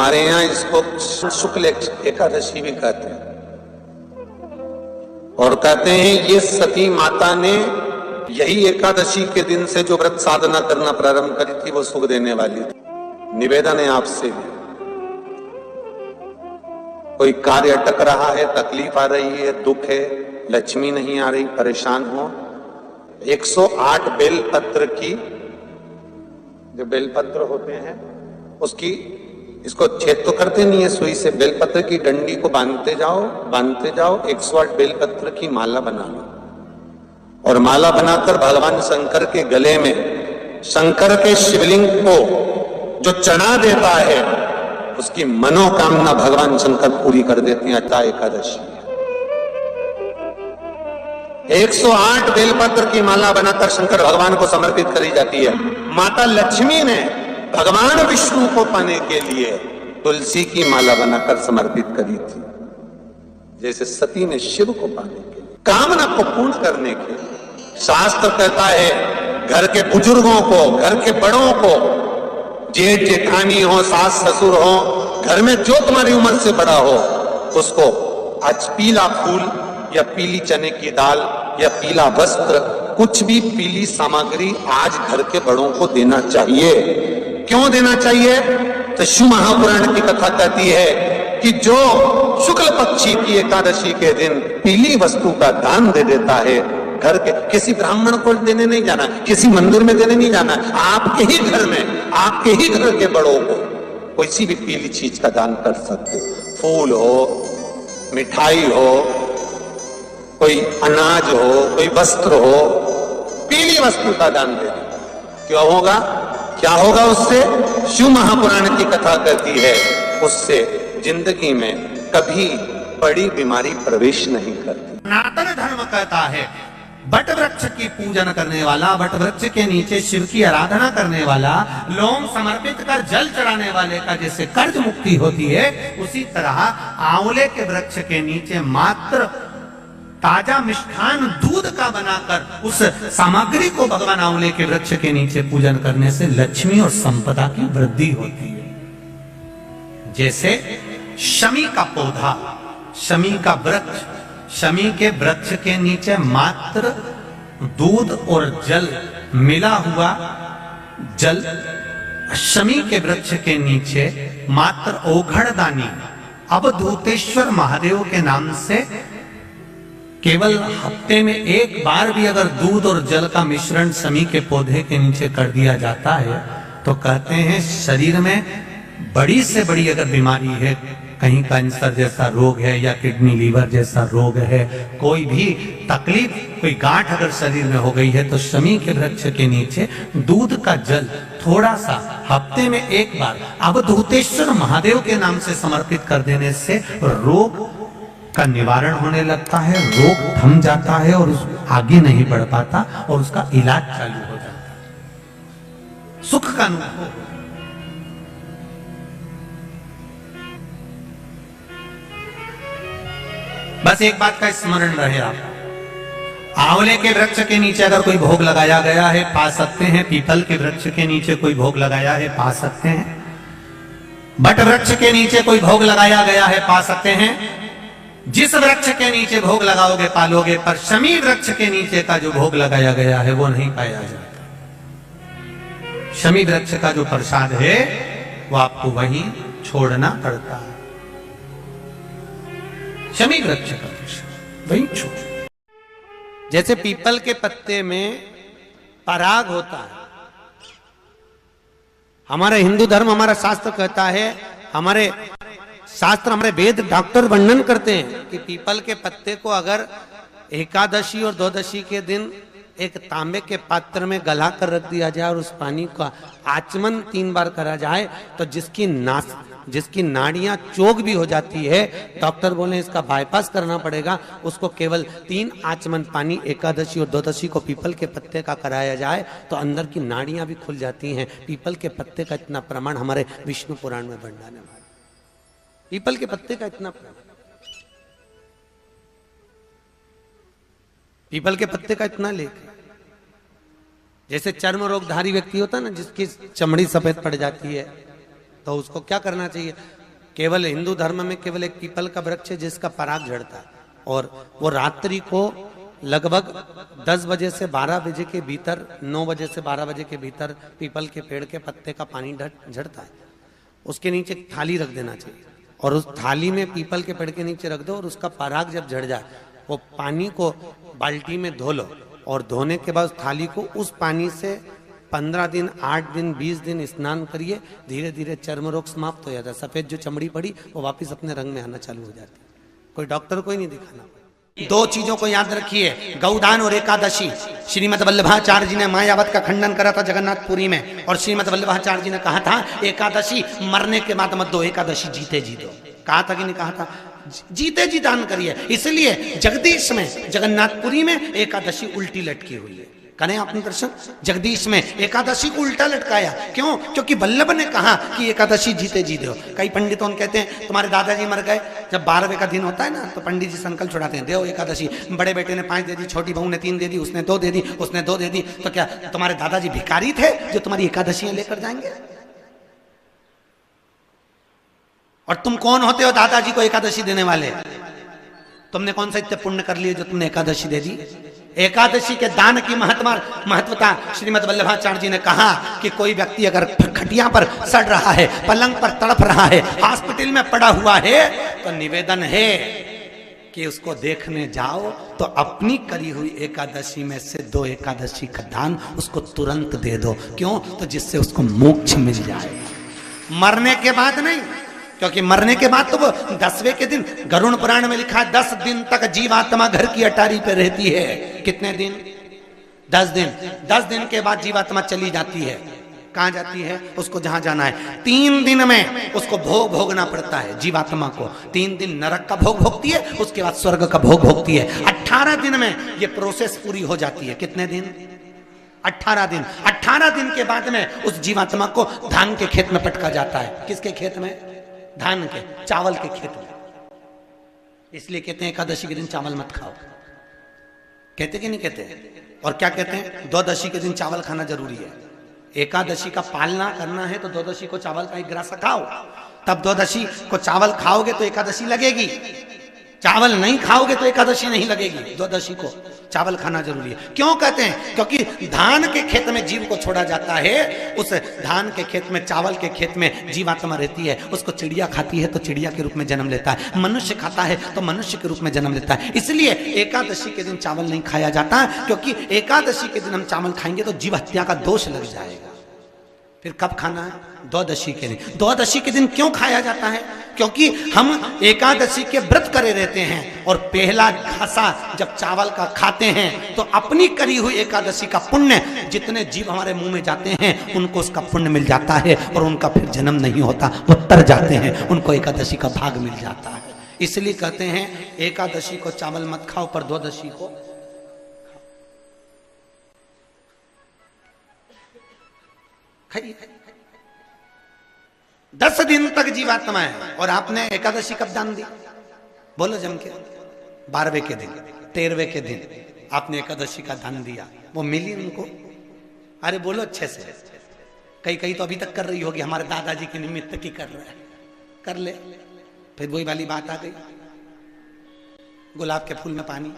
हमारे यहाँ इसको शुक्ल एकादशी भी कहते हैं, और कहते हैं ये सती माता ने यही एकादशी के दिन से जो व्रत साधना करना प्रारंभ करी थी वो सुख देने वाली थी। निवेदन है आपसे भी, कोई कार्य अटक रहा है, तकलीफ आ रही है, दुख है, लक्ष्मी नहीं आ रही, परेशान हो, 108 बेलपत्र की, जो बेलपत्र होते हैं उसकी, इसको छेद तो करते नहीं है सुई से, बेलपत्र की डंडी को बांधते जाओ 108 बेलपत्र की माला बना लो, और माला बनाकर भगवान शंकर के गले में, शंकर के शिवलिंग को जो चढ़ा देता है उसकी मनोकामना भगवान शंकर पूरी कर देते हैं। अटा एकादशी 108 बेलपत्र की माला बनाकर शंकर भगवान को समर्पित करी जाती है। माता लक्ष्मी ने भगवान विष्णु को पाने के लिए तुलसी की माला बनाकर समर्पित करी थी, जैसे सती ने शिव को पाने के लिए, कामना को पूर्ण करने के लिए। शास्त्र कहता है घर के बुजुर्गों को, घर के बड़ों को, जेठ जेठानी हो, सास ससुर हो, घर में जो तुम्हारी उम्र से बड़ा हो, उसको आज पीला फूल या पीली चने की दाल या पीला वस्त्र, कुछ भी पीली सामग्री आज घर के बड़ों को देना चाहिए। क्यों देना चाहिए? तो शिव महापुराण की कथा कहती है कि जो शुक्ल पक्षी की एकादशी के दिन पीली वस्तु का दान दे देता है, घर के किसी ब्राह्मण को देने नहीं जाना, किसी मंदिर में देने नहीं जाना, आपके ही घर में, आपके ही घर के बड़ों को किसी भी पीली चीज का दान कर सकते। फूल हो, मिठाई हो, कोई अनाज हो, कोई वस्त्र हो, पीली वस्तु का दान दे दो। क्यों होगा? क्या होगा उससे? शिव महापुराण की कथा कहती है उससे जिंदगी में कभी बड़ी बीमारी प्रवेश नहीं करती। सनातन धर्म कहता है बट वृक्ष की पूजन करने वाला, बट वृक्ष के नीचे शिव की आराधना करने वाला, लोम समर्पित कर जल चढ़ाने वाले का जैसे कर्ज मुक्ति होती है, उसी तरह आंवले के वृक्ष के नीचे मात्र ताजा मिष्ठान दूध का बनाकर उस सामग्री को भगवान आंवले के वृक्ष के नीचे पूजन करने से लक्ष्मी और संपदा की वृद्धि होती है। जैसे शमी का पौधा, शमी का वृक्ष, शमी के वृक्ष के नीचे मात्र दूध और जल मिला हुआ जल, शमी के वृक्ष के नीचे मात्र ओघड़दानी अवधूतेश्वर महादेव के नाम से केवल हफ्ते में एक बार भी अगर दूध और जल का मिश्रण शमी के पौधे के नीचे कर दिया जाता है तो कहते हैं शरीर में बड़ी से बड़ी अगर बीमारी है, कहीं कैंसर जैसा रोग है या किडनी लीवर जैसा रोग है, कोई भी तकलीफ, कोई गांठ अगर शरीर में हो गई है, तो शमी के वृक्ष के नीचे दूध का जल थोड़ा सा हफ्ते में एक बार अवधूतेश्वर महादेव के नाम से समर्पित कर देने से रोग का निवारण होने लगता है, रोग थम जाता है और आगे नहीं बढ़ पाता और उसका इलाज चालू हो जाता है, सुख का अनुभव। बस एक बात का स्मरण रहे आप, आंवले के वृक्ष के नीचे अगर कोई भोग लगाया गया है पा सकते हैं, पीपल के वृक्ष के नीचे कोई भोग लगाया है पा सकते हैं, बट वृक्ष के नीचे कोई भोग लगाया गया है पा सकते हैं। जिस वृक्ष के नीचे भोग लगाओगे पालोगे, पर शमी वृक्ष के नीचे का जो भोग लगाया गया है वो नहीं पाया जाता। शमी वृक्ष का जो प्रसाद है वो आपको वहीं छोड़ना पड़ता है। शमी वृक्ष का प्रसाद वहीं छोड़, जैसे पीपल के पत्ते में पराग होता है। हमारा हिंदू धर्म, हमारा शास्त्र कहता है, हमारे शास्त्र, हमारे वेद डॉक्टर वर्णन करते हैं कि पीपल के पत्ते को अगर एकादशी और द्वादशी के दिन एक तांबे के पात्र में गला कर रख दिया जाए और उस पानी का आचमन 3 बार करा जाए तो जिसकी नाड़ियां चोक भी हो जाती है, डॉक्टर बोले इसका बाईपास करना पड़ेगा, उसको केवल 3 आचमन पानी एकादशी और द्वादशी को पीपल के पत्ते का कराया जाए तो अंदर की नाड़ियां भी खुल जाती हैं। पीपल के पत्ते का इतना प्रमाण हमारे विष्णु पुराण में वर्णन है। पीपल के पत्ते का इतना प्रमाण, पीपल के पत्ते का इतना लेख। जैसे चर्म रोगधारी व्यक्ति होता है ना, जिसकी चमड़ी सफेद पड़ जाती है, तो उसको क्या करना चाहिए? केवल हिंदू धर्म में केवल एक पीपल का वृक्ष है जिसका पराग झड़ता है, और वो रात्रि को लगभग 10 बजे से 12 बजे के भीतर, 9 बजे से 12 बजे के भीतर पीपल के पेड़ के पत्ते का पानी झड़ता है। उसके नीचे एक थाली रख देना चाहिए, और उस थाली में पीपल के पेड़ के नीचे रख दो, और उसका पराग जब झड़ जाए वो पानी को बाल्टी में धो लो, और धोने के बाद थाली को उस पानी से 15 दिन, 8 दिन, 20 दिन स्नान करिए। धीरे धीरे चर्म रोग समाप्त हो जाता है, सफेद जो चमड़ी पड़ी वो वापस अपने रंग में आना चालू हो जाती है। कोई डॉक्टर को ही नहीं दिखाना। 2 चीजों को याद रखिए, गौदान और एकादशी। श्रीमद वल्लभाचार्य जी ने मायावत का खंडन करा था जगन्नाथपुरी में, और श्रीमद वल्लभाचार्य जी ने कहा था एकादशी मरने के बाद मत दो, एकादशी जीते जी दो। कहा था कि नहीं कहा था? जीते जी दान करिए। इसलिए जगदीश में, जगन्नाथपुरी में एकादशी उल्टी लटकी हुई है। करें आपने दर्शन? जगदीश में एकादशी को उल्टा लटकाया, क्यों? क्योंकि वल्लभ ने कहा कि एकादशी जीते जी दो। कई पंडितों कहते हैं तुम्हारे दादाजी मर गए, जब 12वें का दिन होता है ना तो पंडित जी संकल्प छुड़ाते हैं, देव एकादशी। बड़े बेटे ने 5 दे दी, छोटी बहू ने 3 दे दी, उसने 2 दे दी, उसने 2 दे दी, तो क्या तुम्हारे दादाजी भिखारी थे जो तुम्हारी एकादशियां लेकर जाएंगे? और तुम कौन होते हो दादाजी को एकादशी देने वाले? तुमने कौन सा इतने पुण्य कर लिए जो तुमने एकादशी दे दी? एकादशी के दान की महत्वता श्रीमद वल्लभाचार्य जी ने कहा कि कोई व्यक्ति अगर खटिया पर सड़ रहा है, पलंग पर तड़प रहा है, हॉस्पिटल में पड़ा हुआ है, तो निवेदन है कि उसको देखने जाओ तो अपनी करी हुई एकादशी में से 2 एकादशी का दान उसको तुरंत दे दो। क्यों? तो जिससे उसको मोक्ष मिल जाए, मरने के बाद नहीं। क्योंकि मरने के बाद तो वो 10वें के दिन, गरुड़ पुराण में लिखा है 10 दिन तक जीवात्मा घर की अटारी पे रहती है। कितने दिन? 10 दिन। 10 दिन के बाद जीवात्मा चली जाती है। कहां जाती है? उसको जहां जाना है। 3 दिन में उसको भोग भोगना पड़ता है जीवात्मा को। 3 दिन नरक का भोग भोगती है, उसके बाद स्वर्ग का भोग भोगती है। 18 दिन में ये प्रोसेस पूरी हो जाती है। कितने दिन? 18 दिन। 18 दिन के बाद में उस जीवात्मा को धान के खेत में पटका जाता है। किसके खेत में? धान के, चावल के खेत में। इसलिए कहते हैं एकादशी के दिन चावल मत खाओ। कहते कि नहीं कहते? और क्या कहते हैं? द्वादशी के दिन चावल खाना जरूरी है। एकादशी का पालना करना है तो द्वादशी को चावल का 1 ग्रास खाओ, तब द्वादशी को चावल खाओगे तो एकादशी लगेगी। चावल नहीं खाओगे तो एकादशी नहीं लगेगी। द्वादशी को चावल खाना जरूरी है। क्यों कहते हैं? क्योंकि धान के खेत में जीव को छोड़ा जाता है, उस धान के खेत में, चावल के खेत में जीवात्मा रहती है। उसको चिड़िया खाती है तो चिड़िया के रूप में जन्म लेता है, मनुष्य खाता है तो मनुष्य के रूप में जन्म लेता है। इसलिए एकादशी के दिन चावल नहीं खाया जाता, क्योंकि एकादशी के दिन हम चावल खाएंगे तो जीव हत्या का दोष लग जाएगा। फिर कब खाना है? द्वादशी के दिन। द्वादशी के दिन क्यों खाया जाता है? क्योंकि हम एकादशी के व्रत करे रहते हैं, और पहला घासा जब चावल का खाते हैं तो अपनी करी हुई एकादशी का पुण्य, जितने जीव हमारे मुंह में जाते हैं उनको उसका पुण्य मिल जाता है, और उनका फिर जन्म नहीं होता, वो तर जाते हैं, उनको एकादशी का भाग मिल जाता है। इसलिए कहते हैं एकादशी को चावल मत खाओ, पर द्वादशी को खाइए। 10 दिन तक जीवात्मा है, और आपने एकादशी कब दान दी? बोलो जम के। 12वें के दिन, 13वें के दिन आपने एकादशी का दान दिया, वो मिली उनको? अरे बोलो अच्छे से। कई तो अभी तक कर रही होगी, हमारे दादाजी के निमित्त की कर रहा है, कर ले। फिर वही वाली बात आ गई, गुलाब के फूल में पानी।